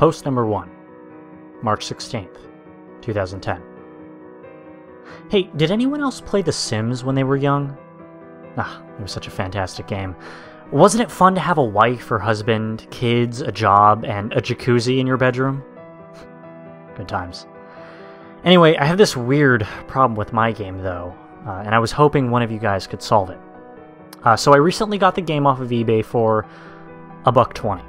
Post number 1, March 16th, 2010. Hey, did anyone else play The Sims when they were young? It was such a fantastic game. Wasn't it fun to have a wife or husband, kids, a job, and a jacuzzi in your bedroom? Good times. Anyway, I have this weird problem with my game, though, and I was hoping one of you guys could solve it. So I recently got the game off of eBay for $1.20.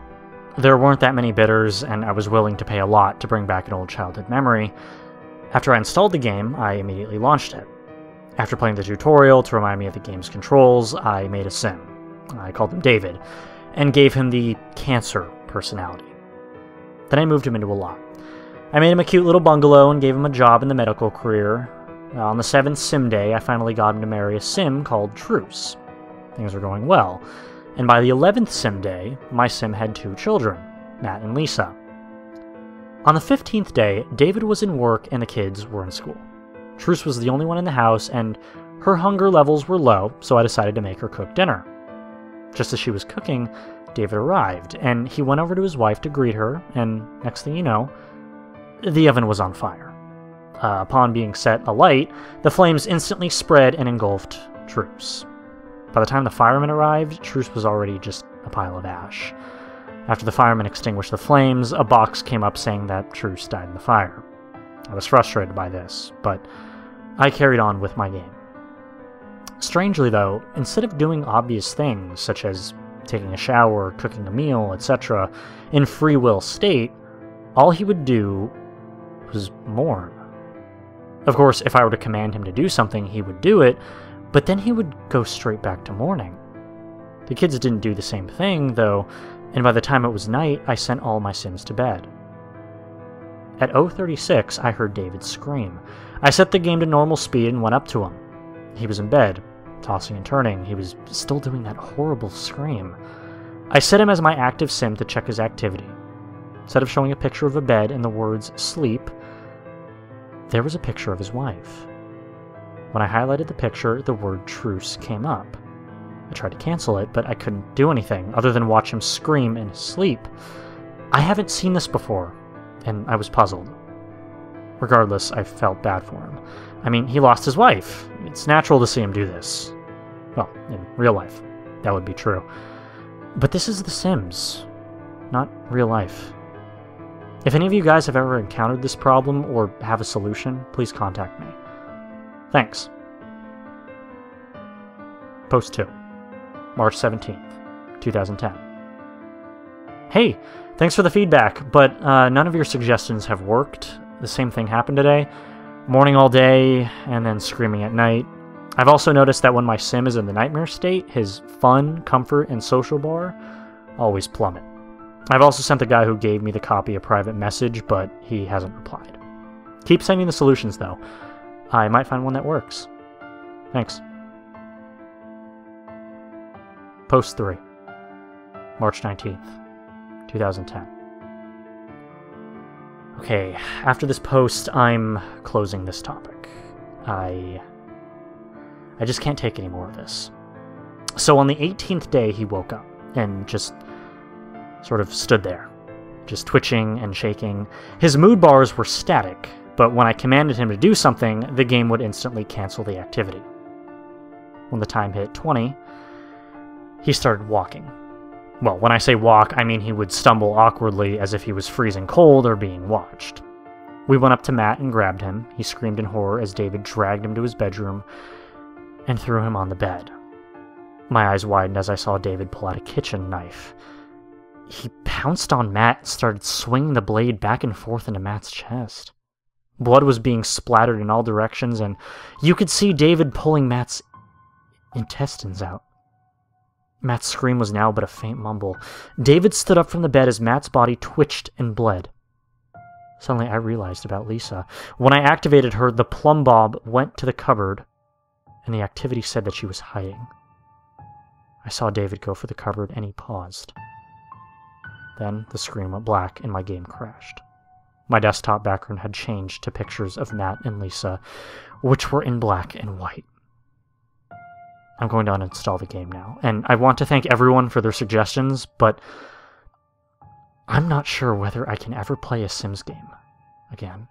There weren't that many bidders, and I was willing to pay a lot to bring back an old childhood memory. After I installed the game, I immediately launched it. After playing the tutorial to remind me of the game's controls, I made a sim. I called him David, and gave him the cancer personality. Then I moved him into a lot. I made him a cute little bungalow and gave him a job in the medical career. On the 7th sim day, I finally got him to marry a sim called Truce. Things were going well, and by the 11th sim day, my sim had 2 children, Matt and Lisa. On the 15th day, David was in work and the kids were in school. Truce was the only one in the house, and her hunger levels were low, so I decided to make her cook dinner. Just as she was cooking, David arrived, and he went over to his wife to greet her, and next thing you know, the oven was on fire. Upon being set alight, the flames instantly spread and engulfed Truce. By the time the firemen arrived, Truce was already just a pile of ash. After the firemen extinguished the flames, a box came up saying that Truce died in the fire. I was frustrated by this, but I carried on with my game. Strangely though, instead of doing obvious things, such as taking a shower, cooking a meal, etc., in free will state, all he would do was mourn. Of course, if I were to command him to do something, he would do it, but then he would go straight back to mourning. The kids didn't do the same thing, though, and by the time it was night, I sent all my Sims to bed. At 0:36, I heard David scream. I set the game to normal speed and went up to him. He was in bed, tossing and turning. He was still doing that horrible scream. I set him as my active Sim to check his activity. Instead of showing a picture of a bed and the words sleep, there was a picture of his wife. When I highlighted the picture, the word truce came up. I tried to cancel it, but I couldn't do anything other than watch him scream in his sleep. I haven't seen this before, and I was puzzled. Regardless, I felt bad for him. I mean, he lost his wife. It's natural to see him do this. Well, in real life, that would be true. But this is The Sims, not real life. If any of you guys have ever encountered this problem or have a solution, please contact me. Thanks. Post 2, March 17th, 2010. Hey, thanks for the feedback, but none of your suggestions have worked. The same thing happened today. Mourning all day, and then screaming at night. I've also noticed that when my Sim is in the nightmare state, his fun, comfort, and social bar always plummet. I've also sent the guy who gave me the copy a private message, but he hasn't replied. Keep sending the solutions, though. I might find one that works. Thanks. Post 3, March 19th, 2010. Okay, after this post, I'm closing this topic. I just can't take any more of this. So on the 18th day, he woke up and just sort of stood there, just twitching and shaking. His mood bars were static, but when I commanded him to do something, the game would instantly cancel the activity. When the time hit 20, he started walking. Well, when I say walk, I mean he would stumble awkwardly as if he was freezing cold or being watched. We went up to Matt and grabbed him. He screamed in horror as David dragged him to his bedroom and threw him on the bed. My eyes widened as I saw David pull out a kitchen knife. He pounced on Matt and started swinging the blade back and forth into Matt's chest. Blood was being splattered in all directions, and you could see David pulling Matt's intestines out. Matt's scream was now but a faint mumble. David stood up from the bed as Matt's body twitched and bled. Suddenly I realized about Lisa. When I activated her, the plumb bob went to the cupboard, and the activity said that she was hiding. I saw David go for the cupboard, and he paused. Then the screen went black, and my game crashed. My desktop background had changed to pictures of Matt and Lisa, which were in black and white. I'm going to uninstall the game now, and I want to thank everyone for their suggestions, but I'm not sure whether I can ever play a Sims game again.